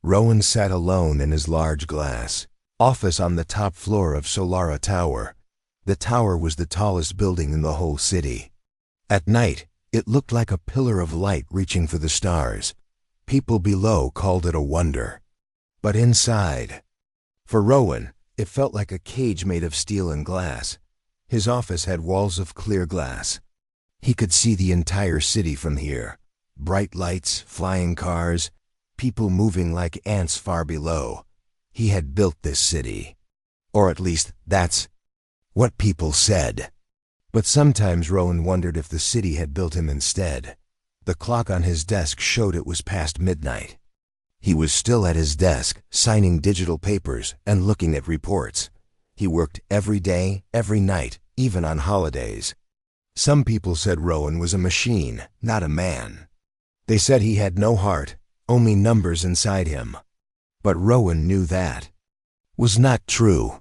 Rowan sat alone in his large glass office on the top floor of Solara Tower. The tower was the tallest building in the whole city. At night, it looked like a pillar of light reaching for the stars. People below called it a wonder. But inside, for Rowan, it felt like a cage made of steel and glass. His office had walls of clear glass. He could see the entire city from here. Bright lights, flying cars, people moving like ants far below. He had built this city. Or at least, that's what people said. But sometimes Rowan wondered if the city had built him instead. The clock on his desk showed it was past midnight. He was still at his desk, signing digital papers and looking at reports. He worked every day, every night, even on holidays. Some people said Rowan was a machine, not a man. They said he had no heart, only numbers inside him. But Rowan knew that was not true.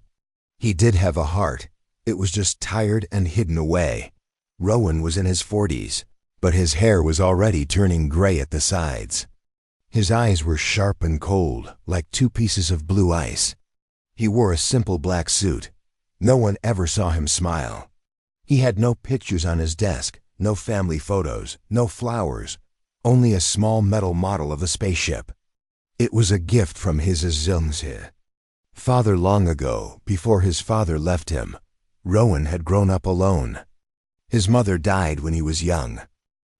He did have a heart. It was just tired and hidden away. Rowan was in his 40s, but his hair was already turning gray at the sides. His eyes were sharp and cold, like two pieces of blue ice. He wore a simple black suit. No one ever saw him smile. He had no pictures on his desk, no family photos, no flowers, only a small metal model of a spaceship. It was a gift from his Azilmse father long ago, before his father left him. Rowan had grown up alone. His mother died when he was young.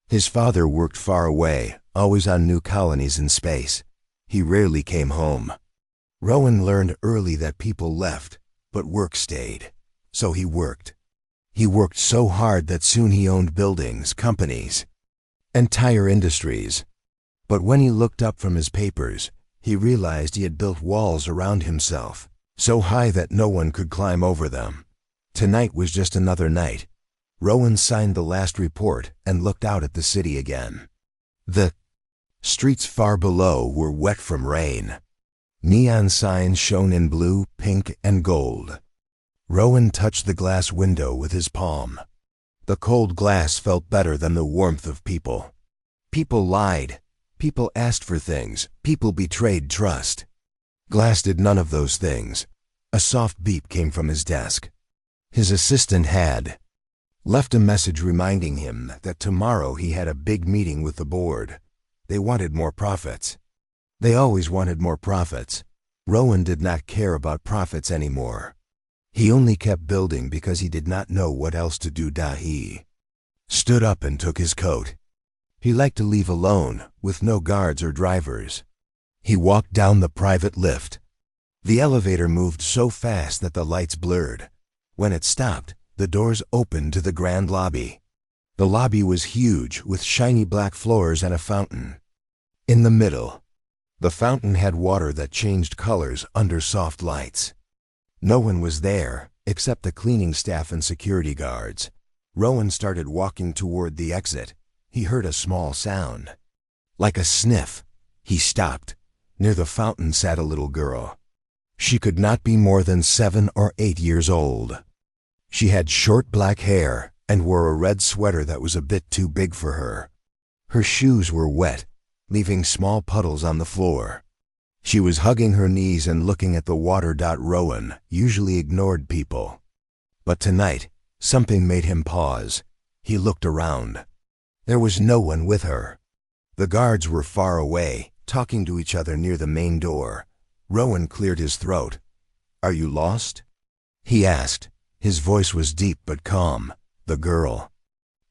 His father worked far away, always on new colonies in space. He rarely came home. Rowan learned early that people left, but work stayed. So he worked. He worked so hard that soon he owned buildings, companies, entire industries. But when he looked up from his papers, he realized he had built walls around himself, so high that no one could climb over them. Tonight was just another night. Rowan signed the last report and looked out at the city again. The streets far below were wet from rain. Neon signs shone in blue, pink, and gold. Rowan touched the glass window with his palm. The cold glass felt better than the warmth of people. People lied. People asked for things. People betrayed trust. Glass did none of those things. A soft beep came from his desk. His assistant had left a message reminding him that tomorrow he had a big meeting with the board. They wanted more profits. They always wanted more profits. Rowan did not care about profits anymore. He only kept building because he did not know what else to do. He stood up and took his coat. He liked to leave alone, with no guards or drivers. He walked down the private lift. The elevator moved so fast that the lights blurred. When it stopped, the doors opened to the grand lobby. The lobby was huge, with shiny black floors and a fountain. In the middle, the fountain had water that changed colors under soft lights. No one was there, except the cleaning staff and security guards. Rowan started walking toward the exit. He heard a small sound, like a sniff. He stopped. Near the fountain sat a little girl. She could not be more than 7 or 8 years old. She had short black hair and wore a red sweater that was a bit too big for her. Her shoes were wet, leaving small puddles on the floor. She was hugging her knees and looking at the water. Rowan usually ignored people. But tonight, something made him pause. He looked around. There was no one with her. The guards were far away, talking to each other near the main door. Rowan cleared his throat. "Are you lost?" he asked. His voice was deep but calm. The girl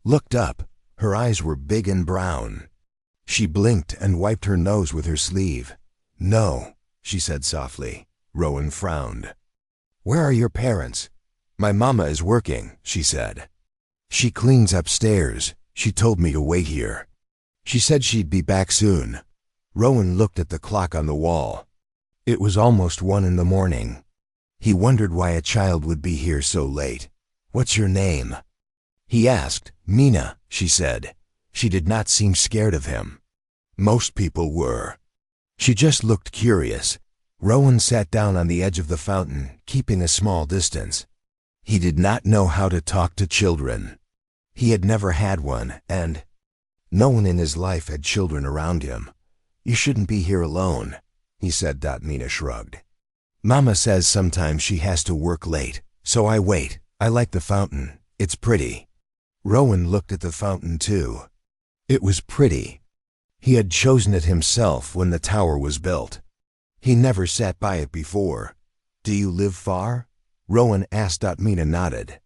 looked up. Her eyes were big and brown. She blinked and wiped her nose with her sleeve. "No," she said softly. Rowan frowned. "Where are your parents?" "My mama is working," she said. "She cleans upstairs. She told me to wait here. She said she'd be back soon." Rowan looked at the clock on the wall. It was almost 1 in the morning. He wondered why a child would be here so late. "What's your name?" he asked. "Mina," she said. She did not seem scared of him. Most people were. She just looked curious. Rowan sat down on the edge of the fountain, keeping a small distance. He did not know how to talk to children. He had never had one, and no one in his life had children around him. "You shouldn't be here alone," he said. Mina shrugged. Mama says sometimes she has to work late, so I wait. I like the fountain. It's pretty. Rowan looked at the fountain too. It was pretty. He had chosen it himself when the tower was built. He never sat by it before. Do you live far? Rowan asked. Mina nodded.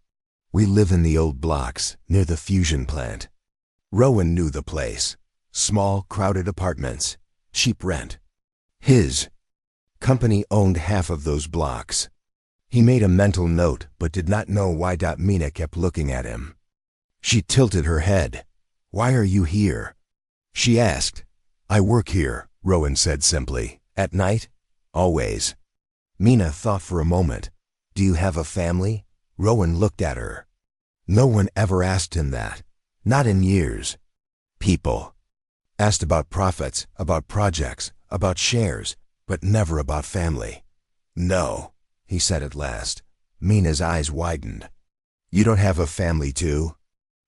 We live in the old blocks, near the fusion plant. Rowan knew the place. Small, crowded apartments. Cheap rent. His company owned half of those blocks. He made a mental note but did not know why. Mina kept looking at him. She tilted her head. Why are you here? She asked. I work here, Rowan said simply. At night? Always. Mina thought for a moment. Do you have a family? Rowan looked at her. No one ever asked him that. Not in years. People asked about profits, about projects, about shares, but never about family. No, he said at last. Mina's eyes widened. You don't have a family too?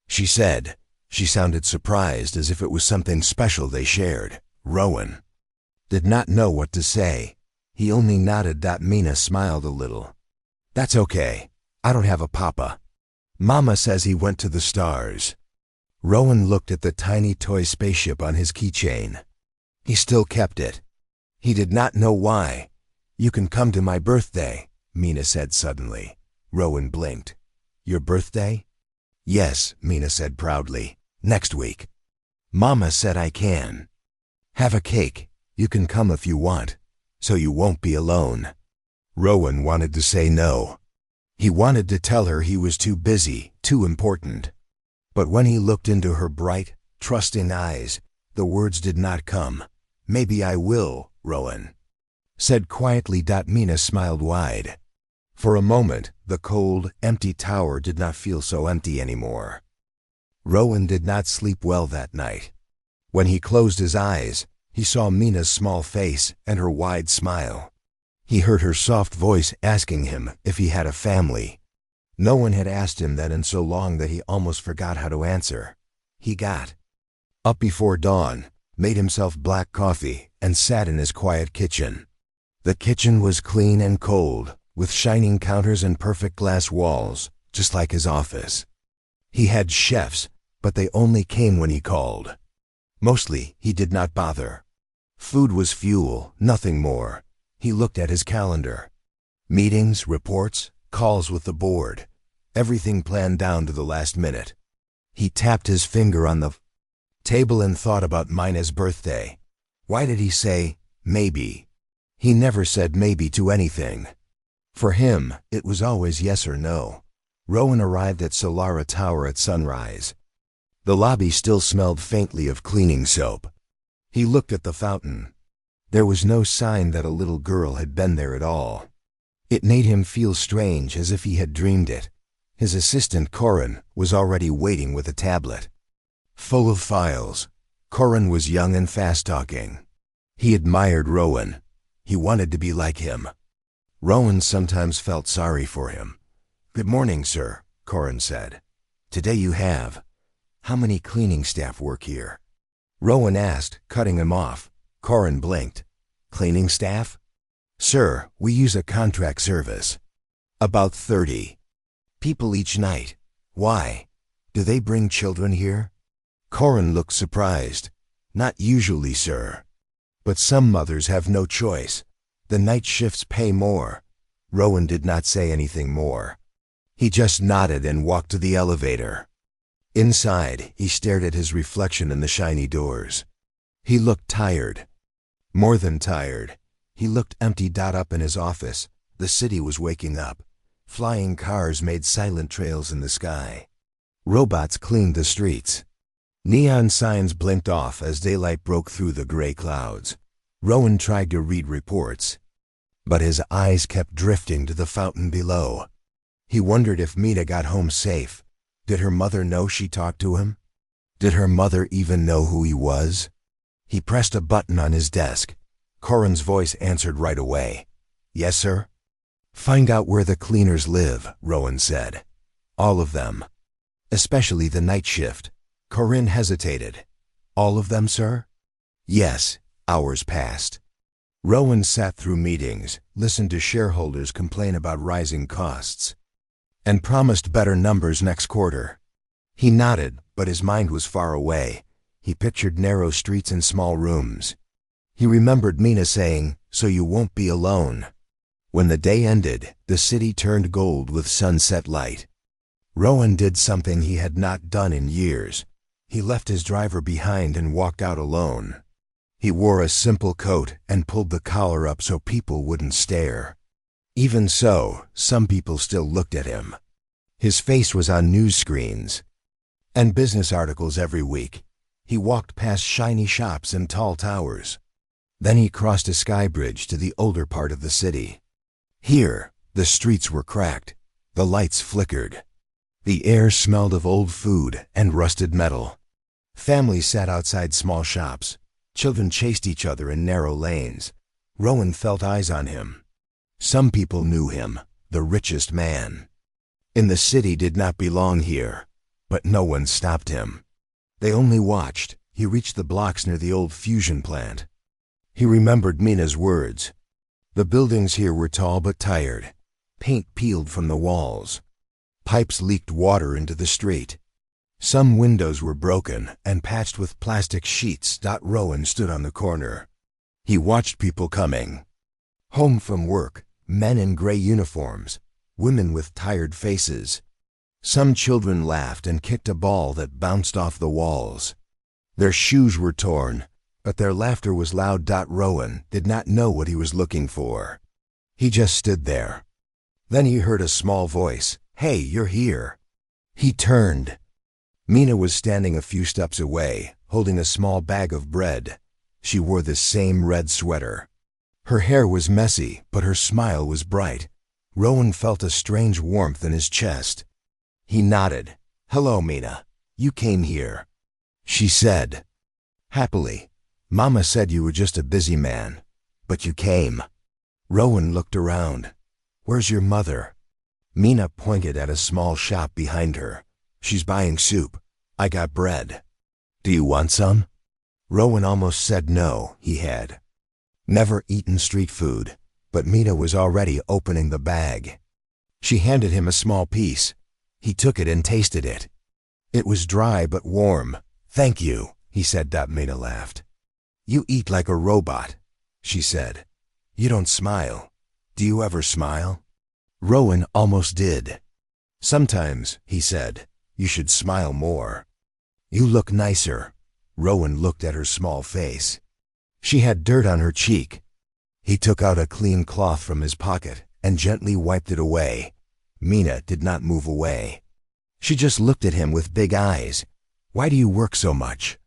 She said. She sounded surprised, as if it was something special they shared. Rowan did not know what to say. He only nodded. Mina smiled a little. That's okay. I don't have a papa. Mama says he went to the stars. Rowan looked at the tiny toy spaceship on his keychain. He still kept it. He did not know why. You can come to my birthday, Mina said suddenly. Rowan blinked. Your birthday? Yes, Mina said proudly. Next week. Mama said I can. Have a cake. You can come if you want, so you won't be alone. Rowan wanted to say no. He wanted to tell her he was too busy, too important. But when he looked into her bright, trusting eyes, the words did not come. Maybe I will, Rowan said quietly. Mina smiled wide. For a moment, the cold, empty tower did not feel so empty anymore. Rowan did not sleep well that night. When he closed his eyes, he saw Mina's small face and her wide smile. He heard her soft voice asking him if he had a family. No one had asked him that in so long that he almost forgot how to answer. He got up before dawn, made himself black coffee, and sat in his quiet kitchen. The kitchen was clean and cold, with shining counters and perfect glass walls, just like his office. He had chefs, but they only came when he called. Mostly, he did not bother. Food was fuel, nothing more. He looked at his calendar. Meetings, reports, calls with the board. Everything planned down to the last minute. He tapped his finger on the table and thought about Mina's birthday. Why did he say, maybe? He never said maybe to anything. For him, it was always yes or no. Rowan arrived at Solara Tower at sunrise. The lobby still smelled faintly of cleaning soap. He looked at the fountain. There was no sign that a little girl had been there at all. It made him feel strange, as if he had dreamed it. His assistant, Corin, was already waiting with a tablet full of files. Corin was young and fast-talking. He admired Rowan. He wanted to be like him. Rowan sometimes felt sorry for him. Good morning, sir, Corin said. Today you have. How many cleaning staff work here? Rowan asked, cutting him off. Corin blinked. Cleaning staff? Sir, we use a contract service. About 30 people each night. Why? Do they bring children here? Corin looked surprised. Not usually, sir. But some mothers have no choice. The night shifts pay more. Rowan did not say anything more. He just nodded and walked to the elevator. Inside, he stared at his reflection in the shiny doors. He looked tired. More than tired. He looked empty. Up in his office, the city was waking up. Flying cars made silent trails in the sky. Robots cleaned the streets. Neon signs blinked off as daylight broke through the gray clouds. Rowan tried to read reports, but his eyes kept drifting to the fountain below. He wondered if Mina got home safe. Did her mother know she talked to him? Did her mother even know who he was? He pressed a button on his desk. Corin's voice answered right away. Yes, sir? Find out where the cleaners live, Rowan said. All of them. Especially the night shift. Corin hesitated. All of them, sir? Yes. Hours passed. Rowan sat through meetings, listened to shareholders complain about rising costs, and promised better numbers next quarter. He nodded, but his mind was far away. He pictured narrow streets and small rooms. He remembered Mina saying, "So you won't be alone." When the day ended, the city turned gold with sunset light. Rowan did something he had not done in years. He left his driver behind and walked out alone. He wore a simple coat and pulled the collar up so people wouldn't stare. Even so, some people still looked at him. His face was on news screens and business articles every week. He walked past shiny shops and tall towers. Then he crossed a sky bridge to the older part of the city. Here, the streets were cracked. The lights flickered. The air smelled of old food and rusted metal. Families sat outside small shops. Children chased each other in narrow lanes. Rowan felt eyes on him. Some people knew him, the richest man in the city did not belong here, but no one stopped him. They only watched. He reached the blocks near the old fusion plant. He remembered Mina's words. The buildings here were tall but tired. Paint peeled from the walls. Pipes leaked water into the street. Some windows were broken and patched with plastic sheets. Rowan stood on the corner. He watched people coming home from work, men in gray uniforms, women with tired faces. Some children laughed and kicked a ball that bounced off the walls. Their shoes were torn, but their laughter was loud. Rowan did not know what he was looking for. He just stood there. Then he heard a small voice. "Hey, you're here." He turned. Mina was standing a few steps away, holding a small bag of bread. She wore the same red sweater. Her hair was messy, but her smile was bright. Rowan felt a strange warmth in his chest. He nodded. "Hello, Mina. You came here," she said happily. "Mama said you were just a busy man, but you came." Rowan looked around. "Where's your mother?" Mina pointed at a small shop behind her. "She's buying soup. I got bread. Do you want some?" Rowan almost said no. He had never eaten street food, but Mina was already opening the bag. She handed him a small piece. He took it and tasted it. It was dry but warm. "Thank you," he said. Mina laughed. "You eat like a robot," she said. "You don't smile. Do you ever smile?" Rowan almost did. "Sometimes," he said. "You should smile more." "You look nicer." Rowan looked at her small face. She had dirt on her cheek. He took out a clean cloth from his pocket and gently wiped it away. Mina did not move away. She just looked at him with big eyes. "Why do you work so much?"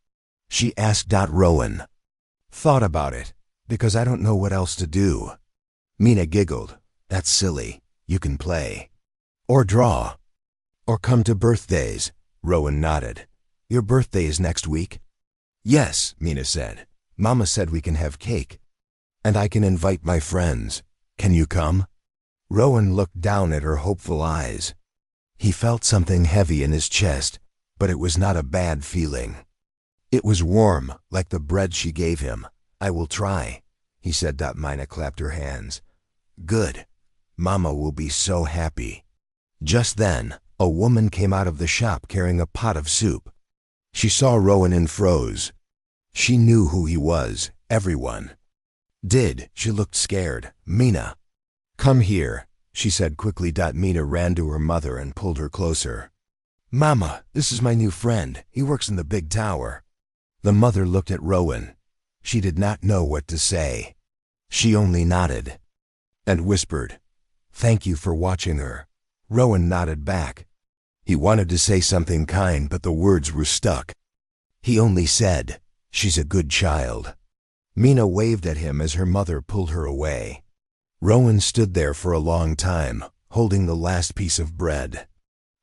she asked. Rowan thought about it. "Because I don't know what else to do." Mina giggled. "That's silly. You can play. Or draw. Or come to birthdays." Rowan nodded. "Your birthday is next week?" "Yes," Mina said. "Mama said we can have cake. And I can invite my friends. Can you come?" Rowan looked down at her hopeful eyes. He felt something heavy in his chest, but it was not a bad feeling. It was warm, like the bread she gave him. "I will try," he said. Mina clapped her hands. "Good. Mama will be so happy." Just then, a woman came out of the shop carrying a pot of soup. She saw Rowan and froze. She knew who he was. Everyone did. She looked scared. "Mina, come here," she said quickly. Mina ran to her mother and pulled her closer. "Mama, this is my new friend. He works in the big tower." The mother looked at Rowan. She did not know what to say. She only nodded and whispered, "Thank you for watching her." Rowan nodded back. He wanted to say something kind, but the words were stuck. He only said, "She's a good child." Mina waved at him as her mother pulled her away. Rowan stood there for a long time, holding the last piece of bread.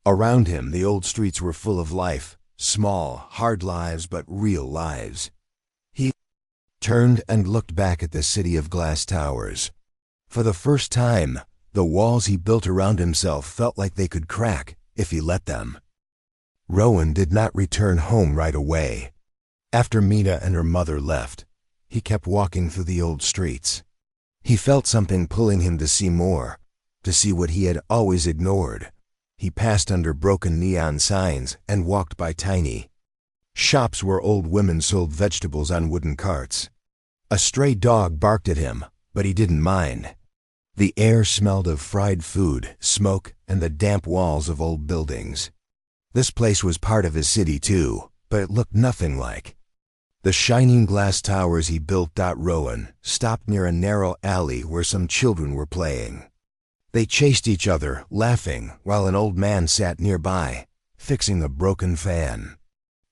Around him, the old streets were full of life, small, hard lives, but real lives. He turned and looked back at the city of glass towers. For the first time, the walls he built around himself felt like they could crack if he let them. Rowan did not return home right away. After Mina and her mother left, he kept walking through the old streets. He felt something pulling him to see more, to see what he had always ignored. He passed under broken neon signs and walked by tiny shops where old women sold vegetables on wooden carts. A stray dog barked at him, but he didn't mind. The air smelled of fried food, smoke, and the damp walls of old buildings. This place was part of his city too, but it looked nothing like the shining glass towers he built. Rowan stopped near a narrow alley where some children were playing. They chased each other, laughing, while an old man sat nearby, fixing a broken fan.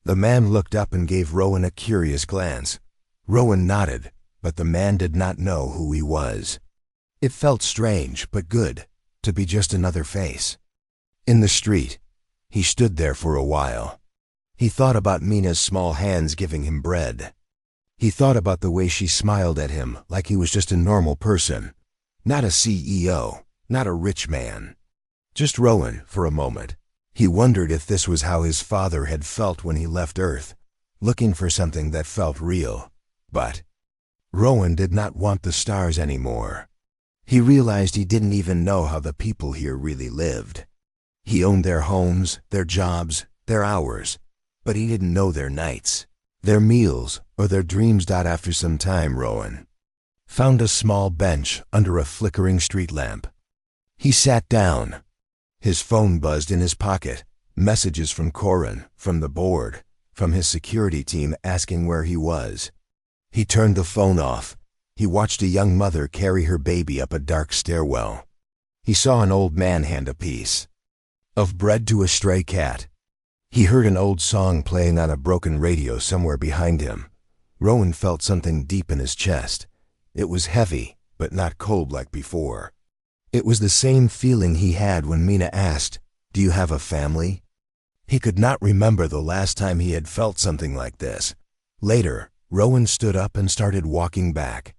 The man looked up and gave Rowan a curious glance. Rowan nodded, but the man did not know who he was. It felt strange, but good, to be just another face. In the street, he stood there for a while. He thought about Mina's small hands giving him bread. He thought about the way she smiled at him like he was just a normal person, not a CEO, not a rich man. Just Rowan for a moment. He wondered if this was how his father had felt when he left Earth, looking for something that felt real. But Rowan did not want the stars anymore. He realized he didn't even know how the people here really lived. He owned their homes, their jobs, their hours, but he didn't know their nights, their meals, or their dreams. After some time, Rowan found a small bench under a flickering street lamp. He sat down. His phone buzzed in his pocket, messages from Corin, from the board, from his security team asking where he was. He turned the phone off. He watched a young mother carry her baby up a dark stairwell. He saw an old man hand a piece of bread to a stray cat. He heard an old song playing on a broken radio somewhere behind him. Rowan felt something deep in his chest. It was heavy, but not cold like before. It was the same feeling he had when Mina asked, "Do you have a family?" He could not remember the last time he had felt something like this. Later, Rowan stood up and started walking back.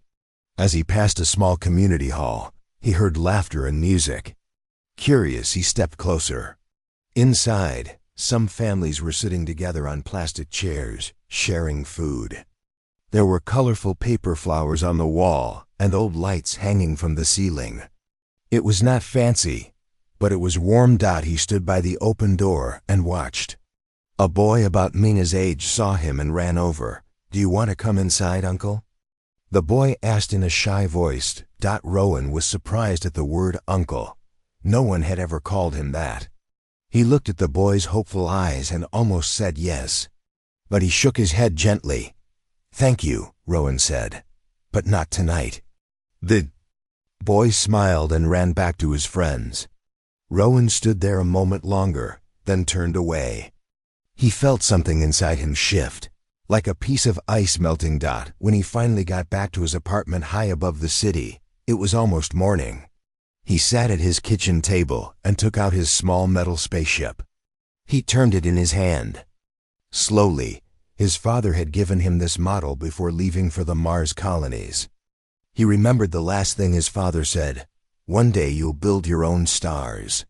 As he passed a small community hall, he heard laughter and music. Curious, he stepped closer. Inside, some families were sitting together on plastic chairs, sharing food. There were colorful paper flowers on the wall and old lights hanging from the ceiling. It was not fancy, but it was warm. He stood by the open door and watched. A boy about Mina's age saw him and ran over. "Do you want to come inside, Uncle?" The boy asked in a shy voice. Rowan was surprised at the word uncle. No one had ever called him that. He looked at the boy's hopeful eyes and almost said yes. But he shook his head gently. "Thank you," Rowan said, "but not tonight." The boy smiled and ran back to his friends. Rowan stood there a moment longer, then turned away. He felt something inside him shift, like a piece of ice melting. When he finally got back to his apartment high above the city, it was almost morning. He sat at his kitchen table and took out his small metal spaceship. He turned it in his hand. Slowly, his father had given him this model before leaving for the Mars colonies. He remembered the last thing his father said, "One day you'll build your own stars."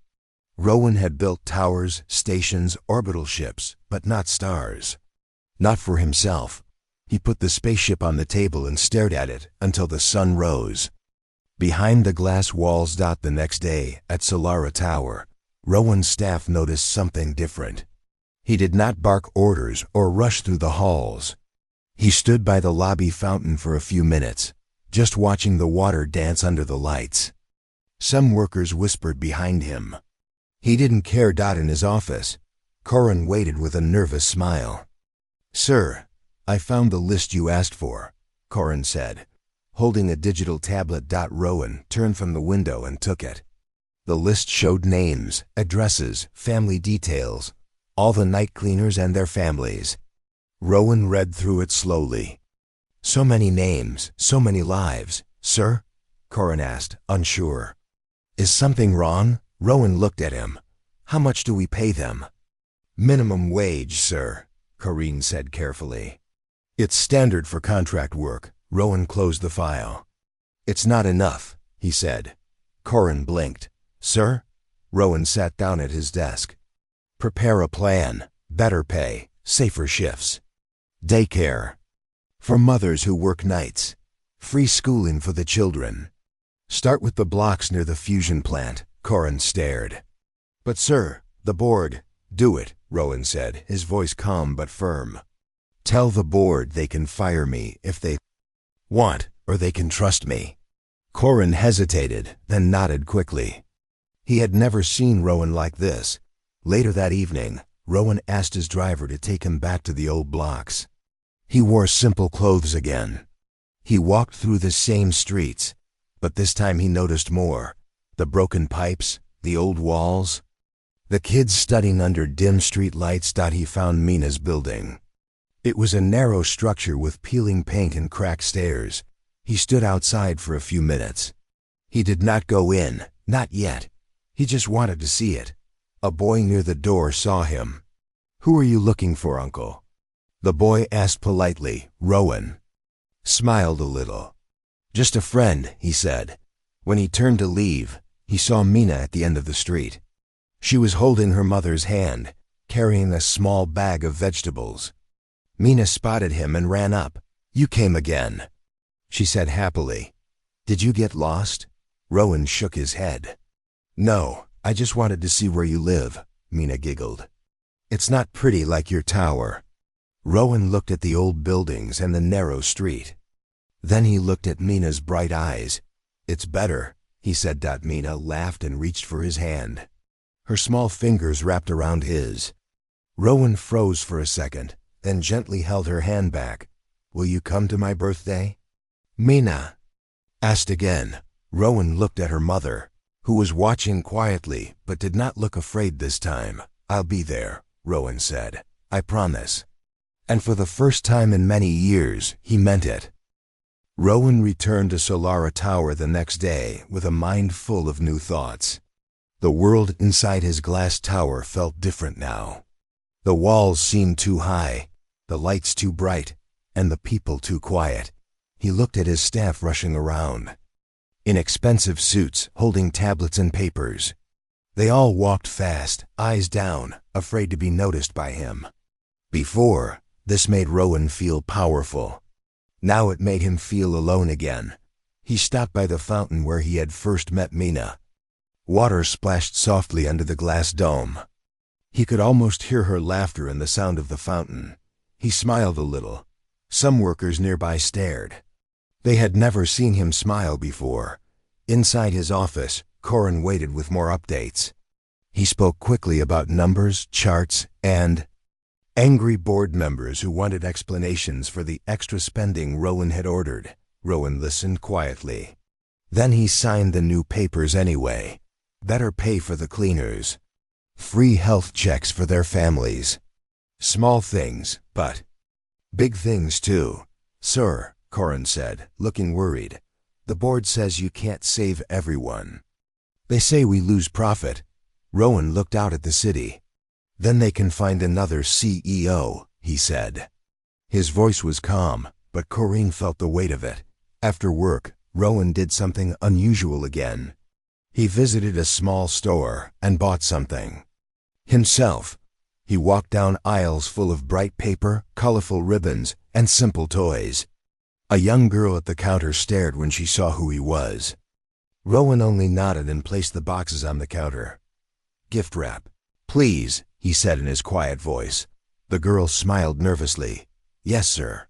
Rowan had built towers, stations, orbital ships, but not stars. Not for himself. He put the spaceship on the table and stared at it until the sun rose. Behind the glass walls. The next day, at Solara Tower, Rowan's staff noticed something different. He did not bark orders or rush through the halls. He stood by the lobby fountain for a few minutes, just watching the water dance under the lights. Some workers whispered behind him. He didn't care. In his office, Corin waited with a nervous smile. "Sir, I found the list you asked for," Corin said, holding a digital tablet. Rowan turned from the window and took it. The list showed names, addresses, family details, all the night cleaners and their families. Rowan read through it slowly. "So many names, so many lives, sir?" Corin asked, unsure. "Is something wrong?" Rowan looked at him. "How much do we pay them?" "Minimum wage, sir," Corin said carefully. "It's standard for contract work." Rowan closed the file. "It's not enough," he said. Corin blinked. "Sir?" Rowan sat down at his desk. "Prepare a plan. Better pay. Safer shifts. Daycare." For mothers who work nights. Free schooling for the children. Start with the blocks near the fusion plant. Corin stared. But sir, the board. Do it, Rowan said, his voice calm but firm. Tell the board they can fire me if they want, or they can trust me. Corin hesitated, then nodded quickly. He had never seen Rowan like this. Later that evening, Rowan asked his driver to take him back to the old blocks. He wore simple clothes again. He walked through the same streets, but this time he noticed more. The broken pipes, the old walls. The kids studying under dim street lights. He found Mina's building. It was a narrow structure with peeling paint and cracked stairs. He stood outside for a few minutes. He did not go in, not yet. He just wanted to see it. A boy near the door saw him. Who are you looking for, uncle? The boy asked politely. Rowan smiled a little. Just a friend, he said. When he turned to leave, he saw Mina at the end of the street. She was holding her mother's hand, carrying a small bag of vegetables. Mina spotted him and ran up. You came again, she said happily. Did you get lost? Rowan shook his head. No, I just wanted to see where you live, Mina giggled. It's not pretty like your tower. Rowan looked at the old buildings and the narrow street. Then he looked at Mina's bright eyes. It's better, he said. Mina laughed and reached for his hand. Her small fingers wrapped around his. Rowan froze for a second, then gently held her hand back. Will you come to my birthday? Mina asked again. Rowan looked at her mother, who was watching quietly but did not look afraid this time. I'll be there, Rowan said. I promise. And for the first time in many years, he meant it. Rowan returned to Solara Tower the next day with a mind full of new thoughts. The world inside his glass tower felt different now. The walls seemed too high, the lights too bright, and the people too quiet. He looked at his staff rushing around, in expensive suits, holding tablets and papers. They all walked fast, eyes down, afraid to be noticed by him. Before, this made Rowan feel powerful. Now it made him feel alone again. He stopped by the fountain where he had first met Mina. Water splashed softly under the glass dome. He could almost hear her laughter and the sound of the fountain. He smiled a little. Some workers nearby stared. They had never seen him smile before. Inside his office, Corin waited with more updates. He spoke quickly about numbers, charts, and angry board members who wanted explanations for the extra spending Rowan had ordered. Rowan listened quietly. Then he signed the new papers anyway. Better pay for the cleaners. Free health checks for their families. Small things, but big things too. Sir, Corin said, looking worried. The board says you can't save everyone. They say we lose profit. Rowan looked out at the city. Then they can find another CEO, he said. His voice was calm, but Corinne felt the weight of it. After work, Rowan did something unusual again. He visited a small store and bought something. Himself. He walked down aisles full of bright paper, colorful ribbons, and simple toys. A young girl at the counter stared when she saw who he was. Rowan only nodded and placed the boxes on the counter. Gift wrap. Please, he said in his quiet voice. The girl smiled nervously. Yes, sir.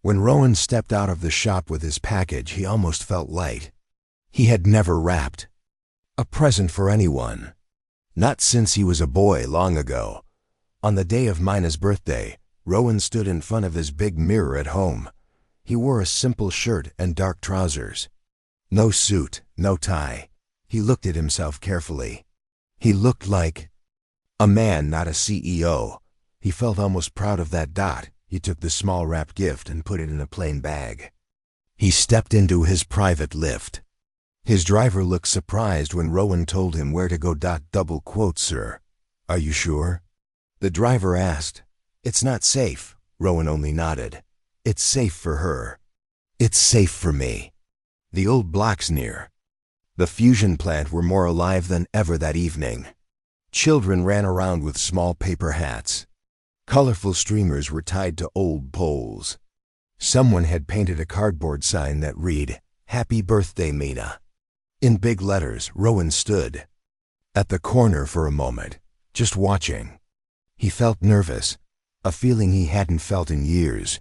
When Rowan stepped out of the shop with his package, he almost felt light. He had never wrapped a present for anyone. Not since he was a boy long ago. On the day of Mina's birthday, Rowan stood in front of his big mirror at home. He wore a simple shirt and dark trousers. No suit, no tie. He looked at himself carefully. He looked like a man, not a CEO. He felt almost proud of that. He took the small wrapped gift and put it in a plain bag. He stepped into his private lift. His driver looked surprised when Rowan told him where to go. Double quote, sir. Are you sure? The driver asked. It's not safe. Rowan only nodded. It's safe for her. It's safe for me. The old blocks near the fusion plant were more alive than ever that evening. Children ran around with small paper hats. Colorful streamers were tied to old poles. Someone had painted a cardboard sign that read, "Happy Birthday, Mina." In big letters, Rowan stood at the corner for a moment, just watching. He felt nervous, a feeling he hadn't felt in years.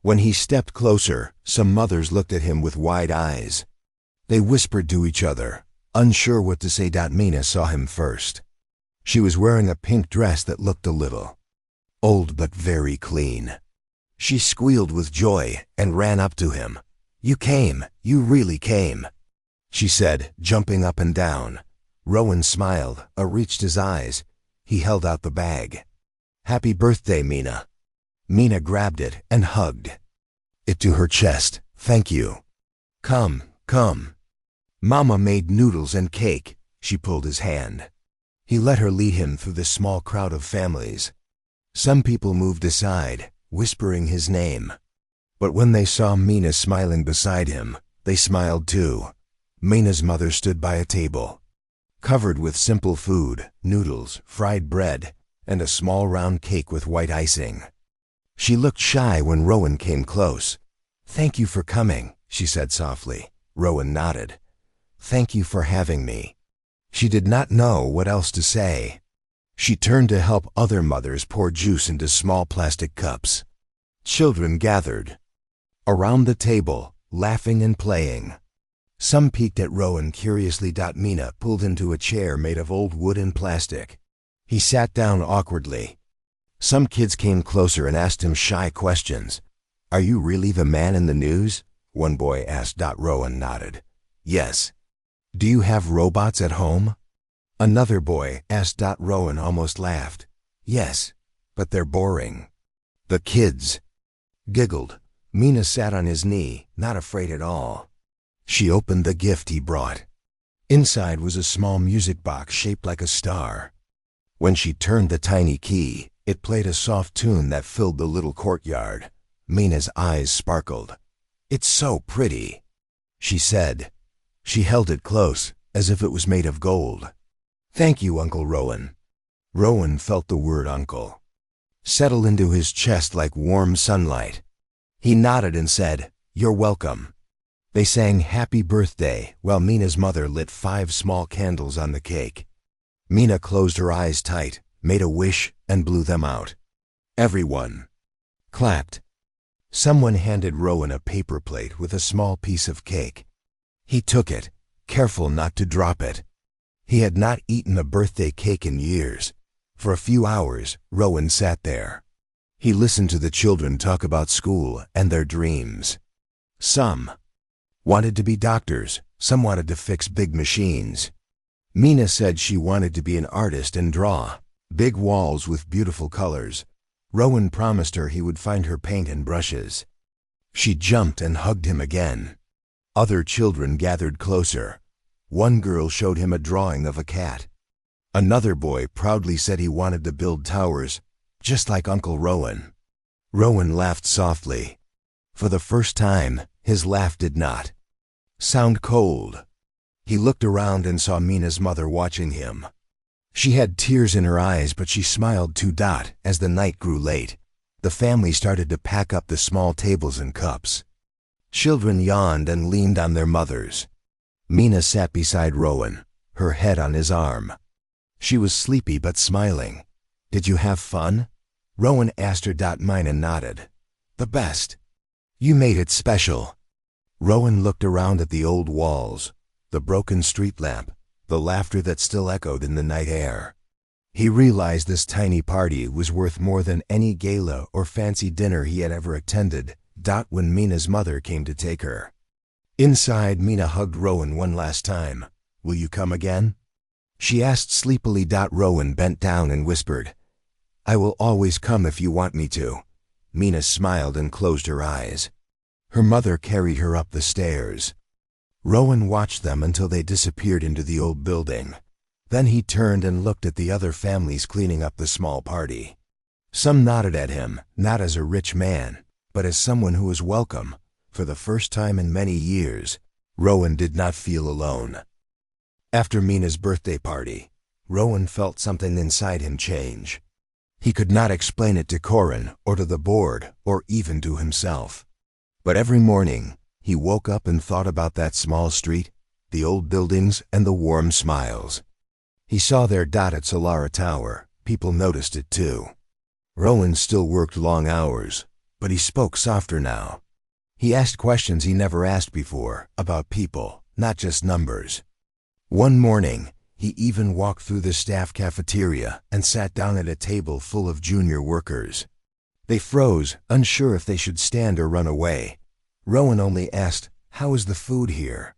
When he stepped closer, some mothers looked at him with wide eyes. They whispered to each other, unsure what to say. Mina saw him first. She was wearing a pink dress that looked a little old but very clean. She squealed with joy and ran up to him. "You came, you really came," she said, jumping up and down. Rowan smiled, reached his eyes. He held out the bag. "Happy birthday, Mina." Mina grabbed it and hugged it to her chest. "Thank you." Come. Mama made noodles and cake." She pulled his hand. He let her lead him through the small crowd of families. Some people moved aside, whispering his name. But when they saw Mina smiling beside him, they smiled too. Mina's mother stood by a table, covered with simple food, noodles, fried bread, and a small round cake with white icing. She looked shy when Rowan came close. "Thank you for coming," she said softly. Rowan nodded. "Thank you for having me." She did not know what else to say. She turned to help other mothers pour juice into small plastic cups. Children gathered around the table, laughing and playing. Some peeked at Rowan curiously. Mina pulled into a chair made of old wood and plastic. He sat down awkwardly. Some kids came closer and asked him shy questions. "Are you really the man in the news?" one boy asked. Rowan nodded. "Yes." "Do you have robots at home?" another boy asked. Rowan almost laughed. "Yes, but they're boring." The kids giggled. Mina sat on his knee, not afraid at all. She opened the gift he brought. Inside was a small music box shaped like a star. When she turned the tiny key, it played a soft tune that filled the little courtyard. Mina's eyes sparkled. "It's so pretty," she said. She held it close, as if it was made of gold. "Thank you, Uncle Rowan." Rowan felt the word uncle settle into his chest like warm sunlight. He nodded and said, "You're welcome." They sang "Happy Birthday" while Mina's mother lit 5 small candles on the cake. Mina closed her eyes tight, made a wish, and blew them out. Everyone clapped. Someone handed Rowan a paper plate with a small piece of cake. He took it, careful not to drop it. He had not eaten a birthday cake in years. For a few hours, Rowan sat there. He listened to the children talk about school and their dreams. Some wanted to be doctors, some wanted to fix big machines. Mina said she wanted to be an artist and draw big walls with beautiful colors. Rowan promised her he would find her paint and brushes. She jumped and hugged him again. Other children gathered closer. One girl showed him a drawing of a cat. Another boy proudly said he wanted to build towers, just like Uncle Rowan. Rowan laughed softly. For the first time, his laugh did not sound cold. He looked around and saw Mina's mother watching him. She had tears in her eyes, but she smiled too. As the night grew late, the family started to pack up the small tables and cups. Children yawned and leaned on their mothers. Mina sat beside Rowan, her head on his arm. She was sleepy but smiling. "Did you have fun?" Rowan asked her. Mina nodded. "The best. You made it special." Rowan looked around at the old walls, the broken street lamp, the laughter that still echoed in the night air. He realized this tiny party was worth more than any gala or fancy dinner he had ever attended. When Mina's mother came to take her inside, Mina hugged Rowan one last time. "Will you come again?" she asked sleepily. Rowan bent down and whispered, "I will always come if you want me to." Mina smiled and closed her eyes. Her mother carried her up the stairs. Rowan watched them until they disappeared into the old building. Then he turned and looked at the other families cleaning up the small party. Some nodded at him, not as a rich man, but as someone who was welcome. For the first time in many years, Rowan did not feel alone. After Mina's birthday party, Rowan felt something inside him change. He could not explain it to Corin or to the board or even to himself. But every morning, he woke up and thought about that small street, the old buildings, and the warm smiles. He saw their dot at Solara Tower. People noticed it too. Rowan still worked long hours, but he spoke softer now. He asked questions he never asked before, about people, not just numbers. One morning, he even walked through the staff cafeteria and sat down at a table full of junior workers. They froze, unsure if they should stand or run away. Rowan only asked, "How is the food here?"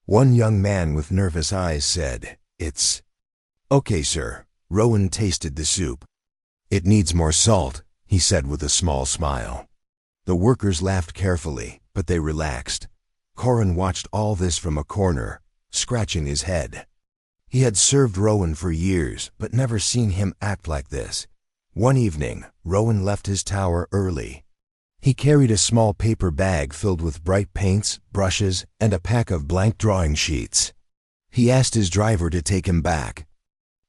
One young man with nervous eyes said, "It's okay, sir." Rowan tasted the soup. "It needs more salt," he said with a small smile. The workers laughed carefully, but they relaxed. Corin watched all this from a corner, scratching his head. He had served Rowan for years, but never seen him act like this. One evening, Rowan left his tower early. He carried a small paper bag filled with bright paints, brushes, and a pack of blank drawing sheets. He asked his driver to take him back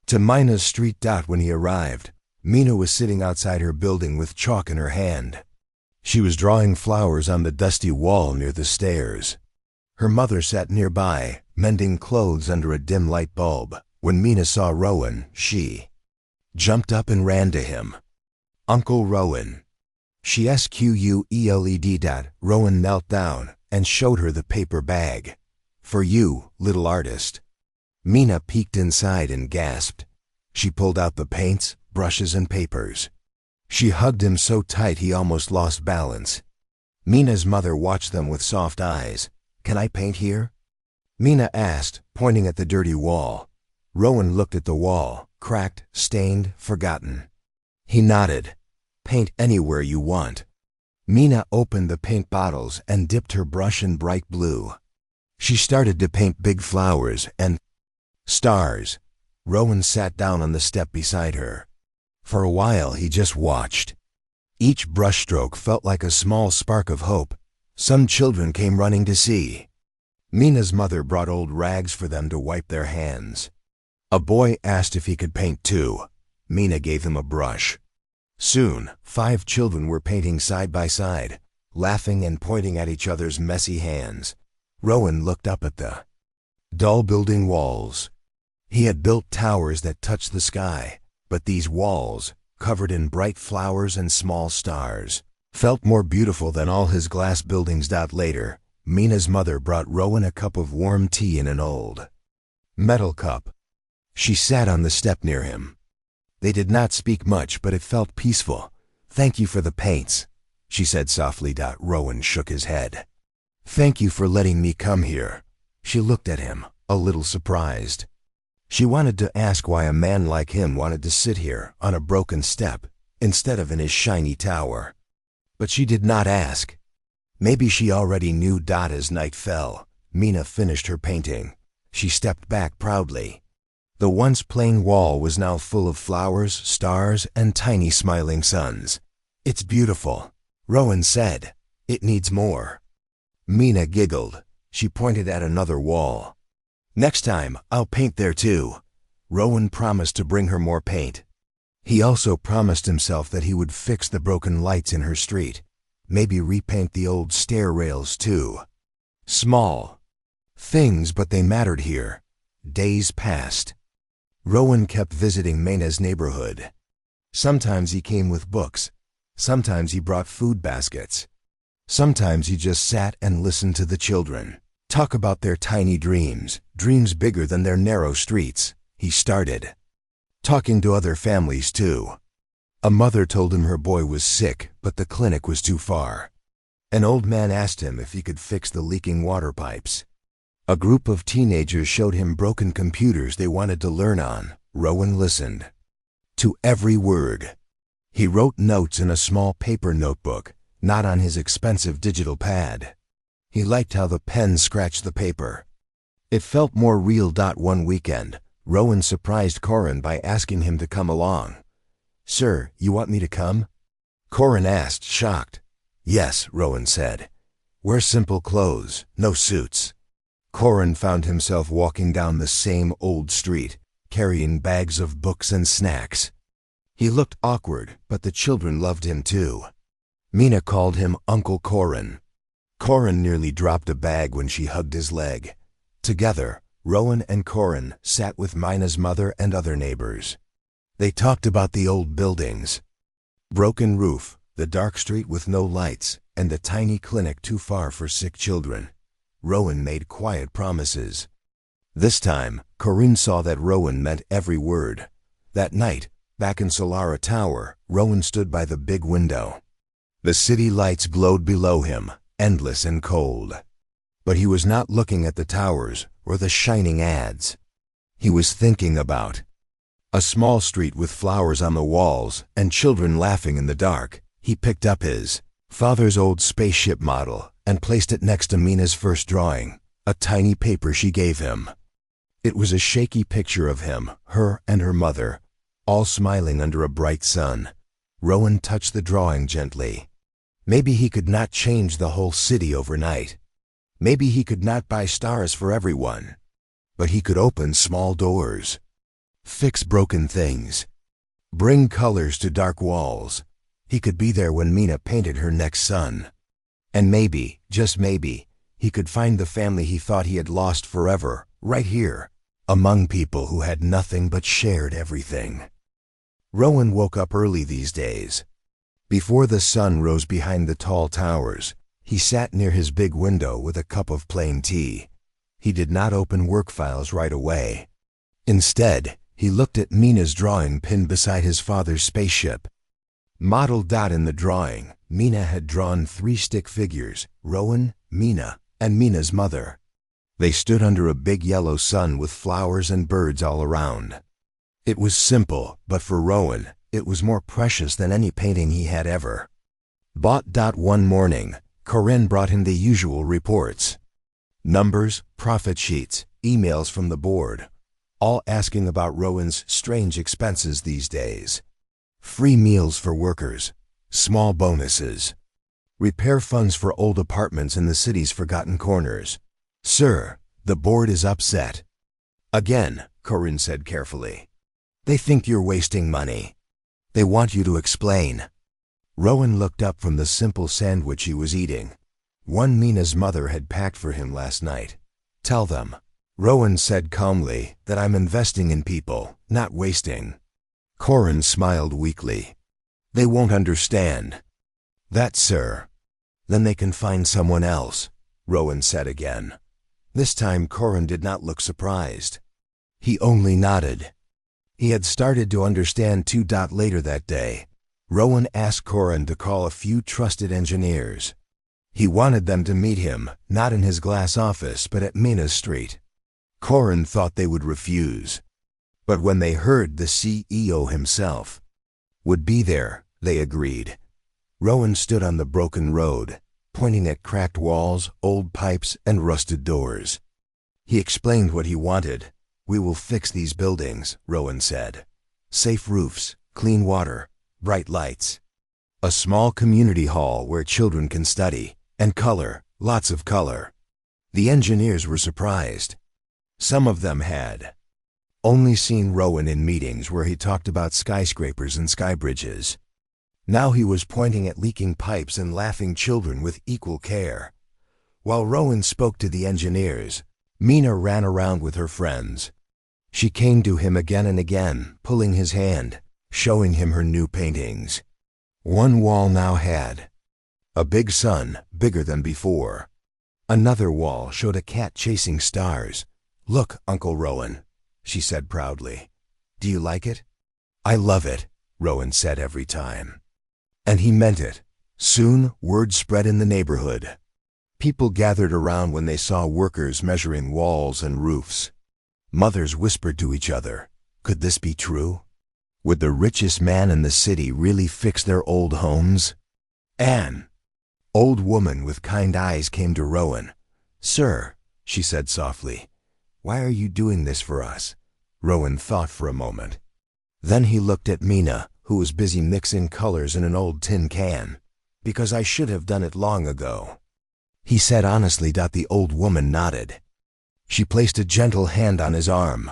to Mina's street. When he arrived, Mina was sitting outside her building with chalk in her hand. She was drawing flowers on the dusty wall near the stairs. Her mother sat nearby, mending clothes under a dim light bulb. When Mina saw Rowan, she jumped up and ran to him. "Uncle Rowan." She squealed. Rowan knelt down and showed her the paper bag. "For you, little artist." Mina peeked inside and gasped. She pulled out the paints, brushes, and papers. She hugged him so tight he almost lost balance. Mina's mother watched them with soft eyes. "Can I paint here?" Mina asked, pointing at the dirty wall. Rowan looked at the wall, cracked, stained, forgotten. He nodded. "Paint anywhere you want." Mina opened the paint bottles and dipped her brush in bright blue. She started to paint big flowers and stars. Rowan sat down on the step beside her. For a while he just watched. Each brushstroke felt like a small spark of hope. Some children came running to see. Mina's mother brought old rags for them to wipe their hands. A boy asked if he could paint too. Mina gave him a brush. Soon, 5 children were painting side by side, laughing and pointing at each other's messy hands. Rowan looked up at the dull building walls. He had built towers that touched the sky, but these walls, covered in bright flowers and small stars, felt more beautiful than all his glass buildings. Later, Mina's mother brought Rowan a cup of warm tea in an old metal cup. She sat on the step near him. They did not speak much, but it felt peaceful. "Thank you for the paints," she said softly. Rowan shook his head. "Thank you for letting me come here." She looked at him, a little surprised. She wanted to ask why a man like him wanted to sit here on a broken step instead of in his shiny tower. But she did not ask. Maybe she already knew. As night fell, Mina finished her painting. She stepped back proudly. The once plain wall was now full of flowers, stars, and tiny smiling suns. "It's beautiful," Rowan said. "It needs more." Mina giggled. She pointed at another wall. "Next time, I'll paint there too." Rowan promised to bring her more paint. He also promised himself that he would fix the broken lights in her street. Maybe repaint the old stair rails too. Small things, but they mattered here. Days passed. Rowan kept visiting Mina's neighborhood. Sometimes he came with books. Sometimes he brought food baskets. Sometimes he just sat and listened to the children talk about their tiny dreams, dreams bigger than their narrow streets. He started talking to other families too. A mother told him her boy was sick, but the clinic was too far. An old man asked him if he could fix the leaking water pipes. A group of teenagers showed him broken computers they wanted to learn on. Rowan listened to every word. He wrote notes in a small paper notebook, not on his expensive digital pad. He liked how the pen scratched the paper. It felt more real. One weekend, Rowan surprised Corin by asking him to come along. "Sir, you want me to come?" Corin asked, shocked. "Yes," Rowan said. "Wear simple clothes, no suits." Corin found himself walking down the same old street, carrying bags of books and snacks. He looked awkward, but the children loved him too. Mina called him Uncle Corin. Corin nearly dropped a bag when she hugged his leg. Together, Rowan and Corin sat with Mina's mother and other neighbors. They talked about the old buildings. Broken roof, the dark street with no lights, and the tiny clinic too far for sick children. Rowan made quiet promises. This time, Corin saw that Rowan meant every word. That night, back in Solara Tower, Rowan stood by the big window. The city lights glowed below him, endless and cold. But he was not looking at the towers or the shining ads. He was thinking about a small street with flowers on the walls and children laughing in the dark. He picked up his father's old spaceship model and placed it next to Mina's first drawing, a tiny paper she gave him. It was a shaky picture of him, her, and her mother, all smiling under a bright sun. Rowan touched the drawing gently. Maybe he could not change the whole city overnight. Maybe he could not buy stars for everyone. But he could open small doors, fix broken things, bring colors to dark walls. He could be there when Mina painted her next son. And maybe, just maybe, he could find the family he thought he had lost forever, right here, among people who had nothing but shared everything. Rowan woke up early these days. Before the sun rose behind the tall towers, he sat near his big window with a cup of plain tea. He did not open work files right away. Instead, he looked at Mina's drawing pinned beside his father's spaceship. Modeled out in the drawing, Mina had drawn 3 stick figures, Rowan, Mina, and Mina's mother. They stood under a big yellow sun with flowers and birds all around. It was simple, but for Rowan, it was more precious than any painting he had ever bought. One morning, Corin brought him the usual reports. Numbers, profit sheets, emails from the board, all asking about Rowan's strange expenses these days. Free meals for workers, small bonuses, repair funds for old apartments in the city's forgotten corners. Sir, the board is upset. Again, Corin said carefully. They think you're wasting money. They want you to explain. Rowan looked up from the simple sandwich he was eating. One Mina's mother had packed for him last night. Tell them, Rowan said calmly, that I'm investing in people, not wasting. Corin smiled weakly. They won't understand. That, sir. Then they can find someone else, Rowan said again. This time Corin did not look surprised. He only nodded. He had started to understand too. Later that day, Rowan asked Corin to call a few trusted engineers. He wanted them to meet him, not in his glass office, but at Mina's street. Corin thought they would refuse. But when they heard the CEO himself would be there, they agreed. Rowan stood on the broken road, pointing at cracked walls, old pipes, and rusted doors. He explained what he wanted. We will fix these buildings, Rowan said. Safe roofs, clean water, bright lights. A small community hall where children can study, and color, lots of color. The engineers were surprised. Some of them had only seen Rowan in meetings where he talked about skyscrapers and sky bridges. Now he was pointing at leaking pipes and laughing children with equal care. While Rowan spoke to the engineers, Mina ran around with her friends. She came to him again and again, pulling his hand, showing him her new paintings. One wall now had a big sun, bigger than before. Another wall showed a cat chasing stars. Look, Uncle Rowan, she said proudly. Do you like it? I love it, Rowan said every time. And he meant it. Soon, word spread in the neighborhood. People gathered around when they saw workers measuring walls and roofs. Mothers whispered to each other, could this be true? Would the richest man in the city really fix their old homes? An old woman with kind eyes came to Rowan. Sir, she said softly, why are you doing this for us? Rowan thought for a moment. Then he looked at Mina, who was busy mixing colors in an old tin can. Because I should have done it long ago, he said honestly. The old woman nodded. She placed a gentle hand on his arm.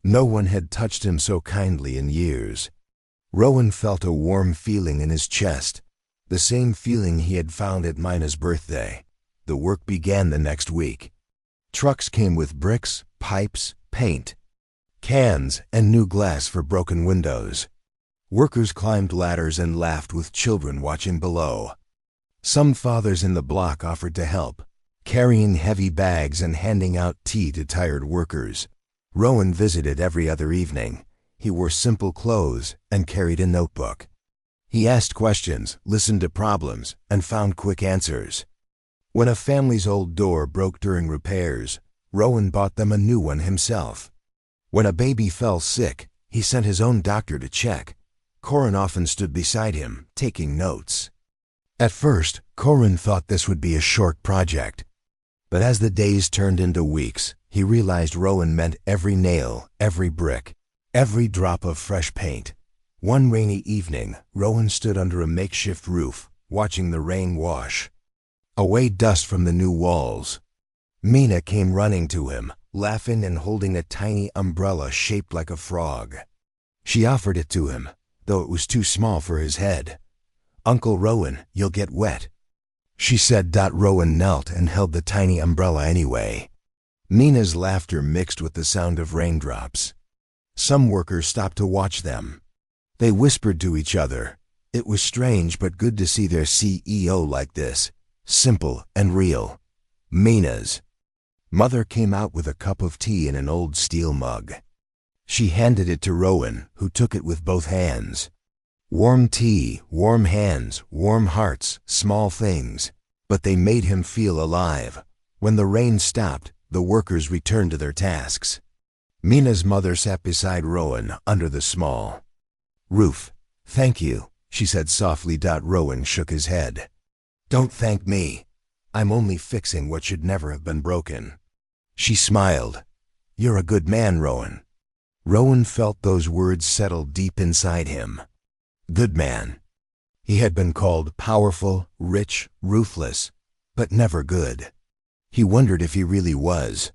No one had touched him so kindly in years. Rowan felt a warm feeling in his chest, the same feeling he had found at Mina's birthday. The work began the next week. Trucks came with bricks, pipes, paint, cans, and new glass for broken windows. Workers climbed ladders and laughed with children watching below. Some fathers in the block offered to help, carrying heavy bags and handing out tea to tired workers. Rowan visited every other evening. He wore simple clothes and carried a notebook. He asked questions, listened to problems, and found quick answers. When a family's old door broke during repairs, Rowan bought them a new one himself. When a baby fell sick, he sent his own doctor to check. Corin often stood beside him, taking notes. At first, Corin thought this would be a short project. But as the days turned into weeks, he realized Rowan meant every nail, every brick, every drop of fresh paint. One rainy evening, Rowan stood under a makeshift roof, watching the rain wash away dust from the new walls. Mina came running to him, laughing and holding a tiny umbrella shaped like a frog. She offered it to him, though it was too small for his head. "Uncle Rowan, you'll get wet," she said. Rowan knelt and held the tiny umbrella anyway. Mina's laughter mixed with the sound of raindrops. Some workers stopped to watch them. They whispered to each other. It was strange but good to see their CEO like this, simple and real. Mina's mother came out with a cup of tea in an old steel mug. She handed it to Rowan, who took it with both hands. Warm tea, warm hands, warm hearts, small things. But they made him feel alive. When the rain stopped, the workers returned to their tasks. Mina's mother sat beside Rowan under the small roof. "Thank you," she said softly. Rowan shook his head. "Don't thank me. I'm only fixing what should never have been broken." She smiled. "You're a good man, Rowan." Rowan felt those words settle deep inside him. Good man. He had been called powerful, rich, ruthless, but never good. He wondered if he really was.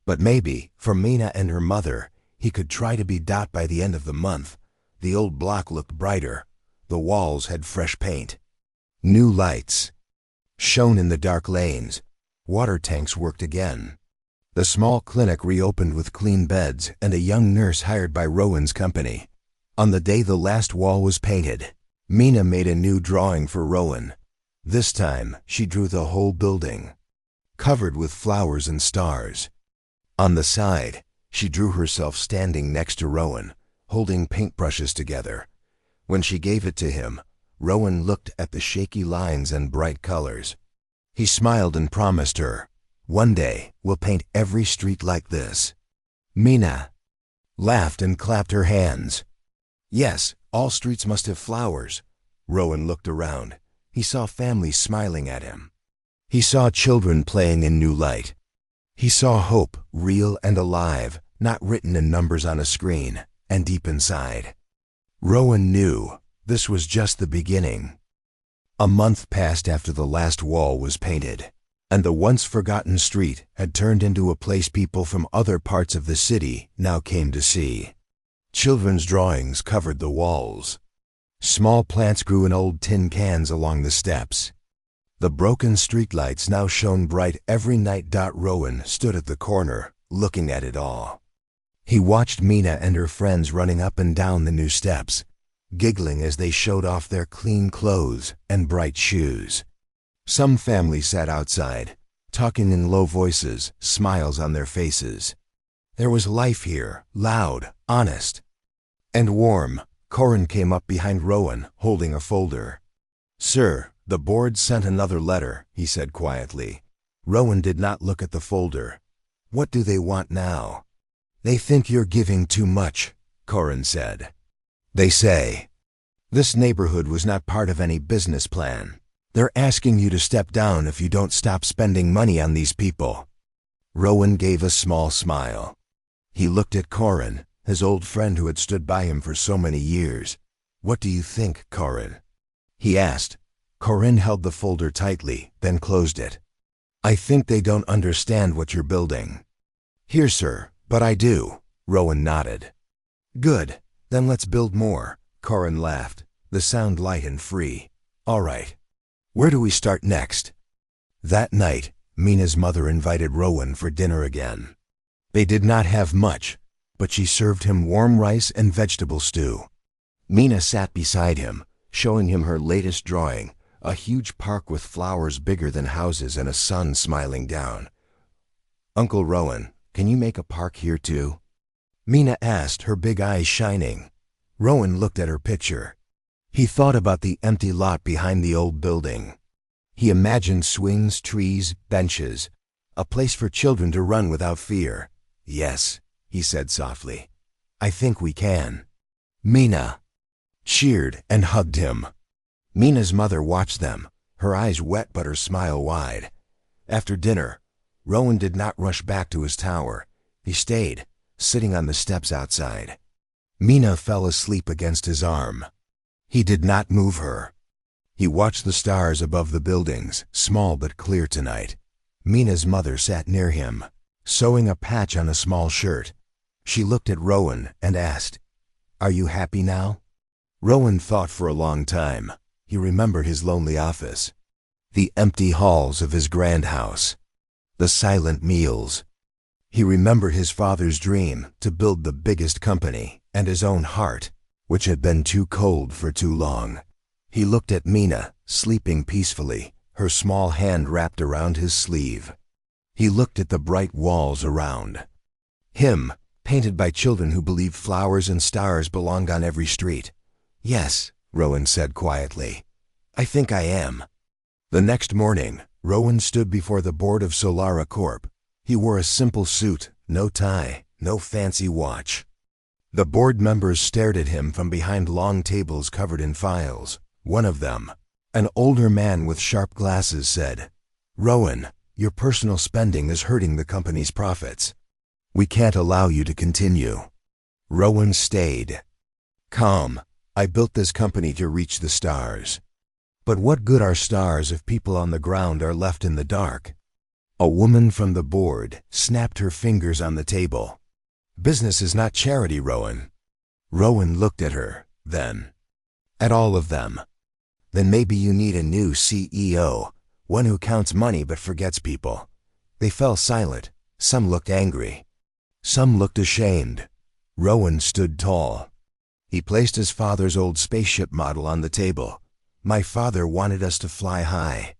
But maybe, for Mina and her mother, he could try to be. By the end of the month, the old block looked brighter. The walls had fresh paint. New lights shone in the dark lanes. Water tanks worked again. The small clinic reopened with clean beds and a young nurse hired by Rowan's company. On the day the last wall was painted, Mina made a new drawing for Rowan. This time, she drew the whole building, covered with flowers and stars. On the side, she drew herself standing next to Rowan, holding paintbrushes together. When she gave it to him, Rowan looked at the shaky lines and bright colors. He smiled and promised her, "One day, we'll paint every street like this." Mina laughed and clapped her hands. "Yes, all streets must have flowers." Rowan looked around. He saw families smiling at him. He saw children playing in new light. He saw hope, real and alive, not written in numbers on a screen, and deep inside. Rowan knew this was just the beginning. A month passed after the last wall was painted, and the once forgotten street had turned into a place people from other parts of the city now came to see. Children's drawings covered the walls. Small plants grew in old tin cans along the steps. The broken streetlights now shone bright every night. Rowan stood at the corner, looking at it all. He watched Mina and her friends running up and down the new steps, giggling as they showed off their clean clothes and bright shoes. Some families sat outside, talking in low voices, smiles on their faces. There was life here, loud, honest, and warm. Corin came up behind Rowan, holding a folder. "Sir, the board sent another letter," he said quietly. Rowan did not look at the folder. "What do they want now?" "They think you're giving too much," Corin said. "They say this neighborhood was not part of any business plan. They're asking you to step down if you don't stop spending money on these people." Rowan gave a small smile. He looked at Corin, his old friend who had stood by him for so many years. "What do you think, Corin?" he asked. Corin held the folder tightly, then closed it. "I think they don't understand what you're building." "Here, sir, but I do," Rowan nodded. "Good, then let's build more." Corin laughed, the sound light and free. "All right. Where do we start next?" That night, Mina's mother invited Rowan for dinner again. They did not have much, but she served him warm rice and vegetable stew. Mina sat beside him, showing him her latest drawing, a huge park with flowers bigger than houses and a sun smiling down. "Uncle Rowan, can you make a park here too?" Mina asked, her big eyes shining. Rowan looked at her picture. He thought about the empty lot behind the old building. He imagined swings, trees, benches, a place for children to run without fear. "Yes," he said softly. "I think we can." Mina cheered and hugged him. Mina's mother watched them, her eyes wet but her smile wide. After dinner, Rowan did not rush back to his tower. He stayed, sitting on the steps outside. Mina fell asleep against his arm. He did not move her. He watched the stars above the buildings, small but clear tonight. Mina's mother sat near him, sewing a patch on a small shirt. She looked at Rowan and asked, "Are you happy now?" Rowan thought for a long time. He remembered his lonely office, the empty halls of his grand house, the silent meals. He remembered his father's dream to build the biggest company and his own heart, which had been too cold for too long. He looked at Mina, sleeping peacefully, her small hand wrapped around his sleeve. He looked at the bright walls around him, painted by children who believed flowers and stars belonged on every street. "Yes," Rowan said quietly. "I think I am." The next morning, Rowan stood before the board of Solara Corp. He wore a simple suit, no tie, no fancy watch. The board members stared at him from behind long tables covered in files. One of them, an older man with sharp glasses, said, "Rowan, your personal spending is hurting the company's profits. We can't allow you to continue." Rowan stayed calm. "I built this company to reach the stars. But what good are stars if people on the ground are left in the dark?" A woman from the board snapped her fingers on the table. "Business is not charity, Rowan." Rowan looked at her, then at all of them. "Then maybe you need a new CEO, one who counts money but forgets people." They fell silent. Some looked angry. Some looked ashamed. Rowan stood tall. He placed his father's old spaceship model on the table. "My father wanted us to fly high,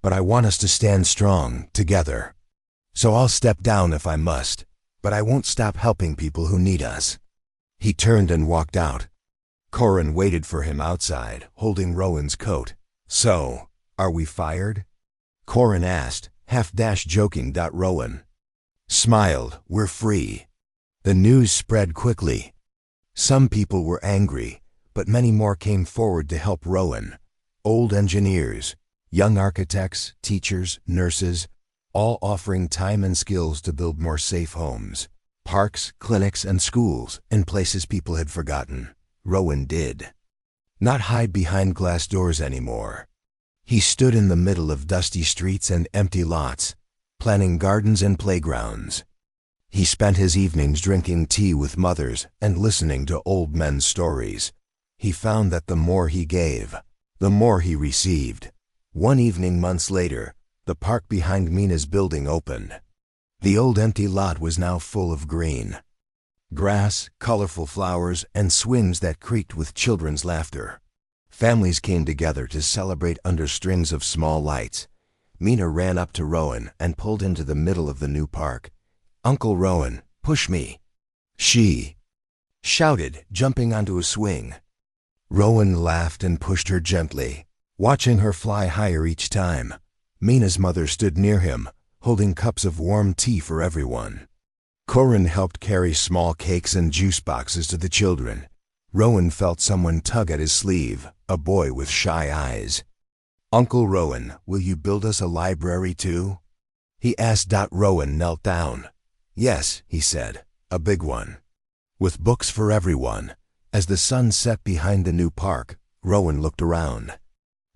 but I want us to stand strong, together. So I'll step down if I must, but I won't stop helping people who need us." He turned and walked out. Corin waited for him outside, holding Rowan's coat. "So, are we fired?" Corin asked, half-joking. Rowan smiled. "We're free." The news spread quickly. Some people were angry, but many more came forward to help Rowan. Old engineers, young architects, teachers, nurses, all offering time and skills to build more safe homes, parks, clinics, and schools in places people had forgotten. Rowan did not hide behind glass doors anymore. He stood in the middle of dusty streets and empty lots, planning gardens and playgrounds. He spent his evenings drinking tea with mothers and listening to old men's stories. He found that the more he gave, the more he received. One evening months later, the park behind Mina's building opened. The old empty lot was now full of green grass, colorful flowers, and swings that creaked with children's laughter. Families came together to celebrate under strings of small lights. Mina ran up to Rowan and pulled into the middle of the new park. "Uncle Rowan, push me," she shouted, jumping onto a swing. Rowan laughed and pushed her gently, watching her fly higher each time. Mina's mother stood near him, holding cups of warm tea for everyone. Corin helped carry small cakes and juice boxes to the children. Rowan felt someone tug at his sleeve, a boy with shy eyes. "Uncle Rowan, will you build us a library too?" he asked. Rowan knelt down. "Yes," he said, "a big one, with books for everyone." As the sun set behind the new park, Rowan looked around.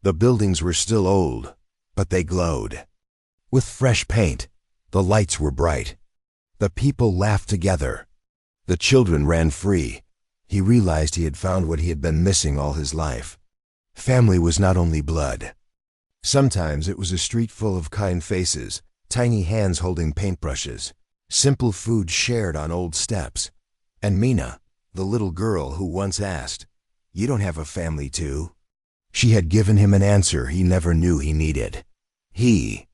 The buildings were still old, but they glowed with fresh paint. The lights were bright. The people laughed together. The children ran free. He realized he had found what he had been missing all his life. Family was not only blood. Sometimes it was a street full of kind faces, tiny hands holding paintbrushes, simple food shared on old steps. And Mina, the little girl who once asked, "You don't have a family too?" She had given him an answer he never knew he needed. He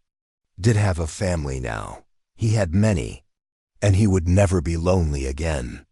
did have a family now. He had many, and he would never be lonely again.